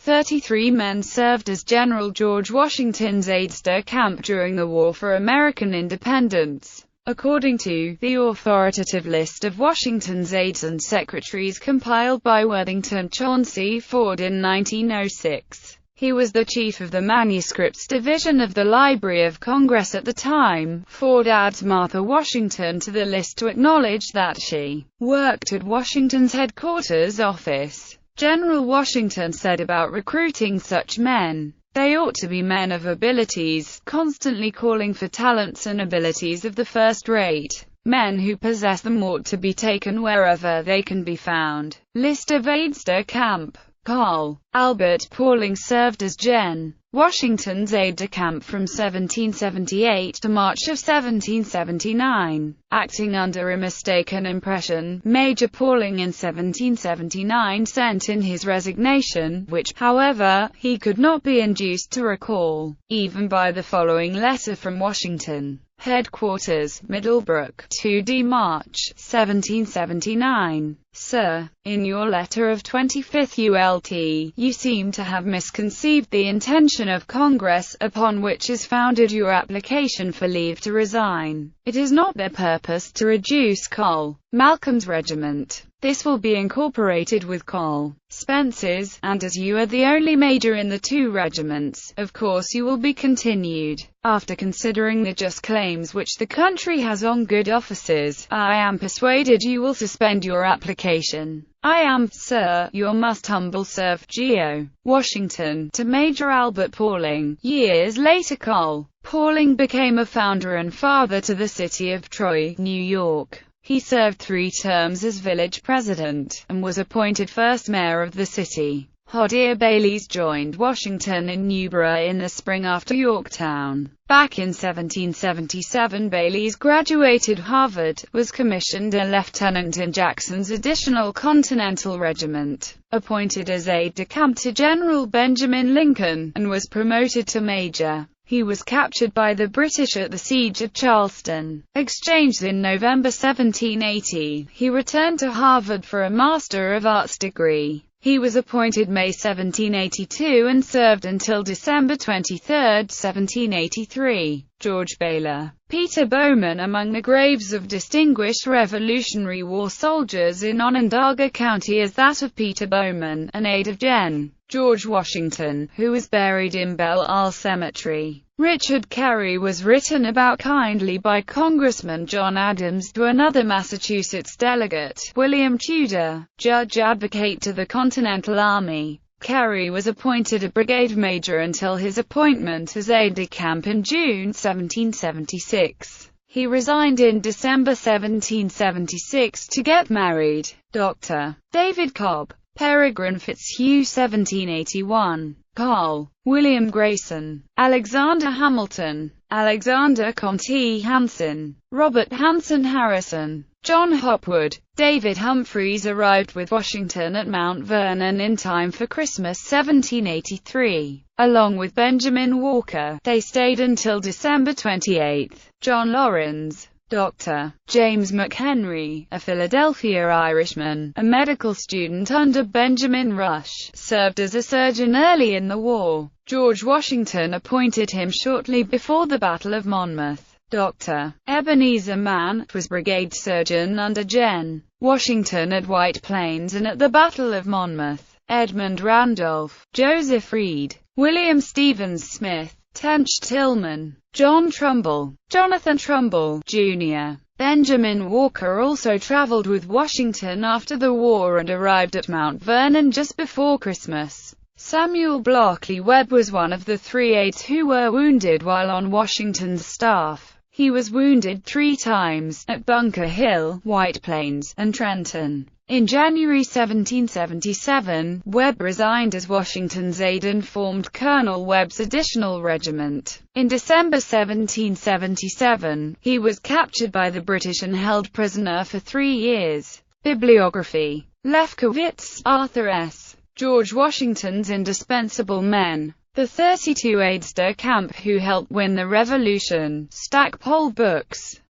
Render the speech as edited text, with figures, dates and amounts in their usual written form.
33 men served as General George Washington's aides-de camp during the War for American Independence. According to the authoritative list of Washington's aides and secretaries compiled by Worthington Chauncey Ford in 1906, he was the chief of the Manuscripts Division of the Library of Congress at the time. Ford adds Martha Washington to the list to acknowledge that she worked at Washington's headquarters office. General Washington said about recruiting such men, "They ought to be men of abilities, constantly calling for talents and abilities of the first rate. Men who possess them ought to be taken wherever they can be found." List of aides-de-camp. Col. Albert Paulding served as Gen. Washington's aide-de-camp from 1778 to March of 1779. Acting under a mistaken impression, Major Paulding in 1779 sent in his resignation, which, however, he could not be induced to recall, even by the following letter from Washington. Headquarters, Middlebrook, 2d March, 1779. Sir, in your letter of 25th ULT, you seem to have misconceived the intention of Congress, upon which is founded your application for leave to resign. It is not their purpose to reduce Col. Malcolm's regiment. This will be incorporated with Col. Spence's, and as you are the only major in the two regiments, of course you will be continued. After considering the just claims which the country has on good officers, I am persuaded you will suspend your application. I am, sir, your most humble servant, Geo. Washington, to Major Albert Paulding. Years later Col. Paulding became a founder and father to the city of Troy, New York. He served 3 terms as village president, and was appointed first mayor of the city. Hodder Bayles joined Washington in Newborough in the spring after Yorktown. Back in 1777 Bayles graduated Harvard, was commissioned a lieutenant in Jackson's additional Continental Regiment, appointed as aide-de-camp to General Benjamin Lincoln, and was promoted to major. He was captured by the British at the Siege of Charleston. Exchanged in November 1780, he returned to Harvard for a Master of Arts degree. He was appointed May 1782 and served until December 23, 1783. George Baylor. Peter Bowman. Among the graves of distinguished Revolutionary War soldiers in Onondaga County is that of Peter Bowman, an aide of Gen. George Washington, who was buried in Belle Isle Cemetery. Richard Carey was written about kindly by Congressman John Adams to another Massachusetts delegate, William Tudor, judge advocate to the Continental Army. Carey was appointed a brigade major until his appointment as aide-de-camp in June 1776. He resigned in December 1776 to get married. Dr. David Cobb. Peregrine Fitzhugh 1781. Col. William Grayson. Alexander Hamilton. Alexander Conti Hanson. Robert Hanson Harrison. John Hopwood. David Humphreys arrived with Washington at Mount Vernon in time for Christmas 1783. Along with Benjamin Walker, they stayed until December 28. John Laurens. Dr. James McHenry, a Philadelphia Irishman, a medical student under Benjamin Rush, served as a surgeon early in the war. George Washington appointed him shortly before the Battle of Monmouth. Dr. Ebenezer Mann was brigade surgeon under Gen. Washington at White Plains and at the Battle of Monmouth. Edmund Randolph, Joseph Reed, William Stevens Smith, Tench Tillman, John Trumbull, Jonathan Trumbull, Jr. Benjamin Walker also traveled with Washington after the war and arrived at Mount Vernon just before Christmas. Samuel Blockley Webb was one of the 3 aides who were wounded while on Washington's staff. He was wounded 3 times, at Bunker Hill, White Plains, and Trenton. In January 1777, Webb resigned as Washington's aide and formed Colonel Webb's additional regiment. In December 1777, he was captured by the British and held prisoner for 3 years. Bibliography. Lefkowitz, Arthur S. George Washington's Indispensable Men. The 32 aides-de-camp who helped win the Revolution. Stackpole Books.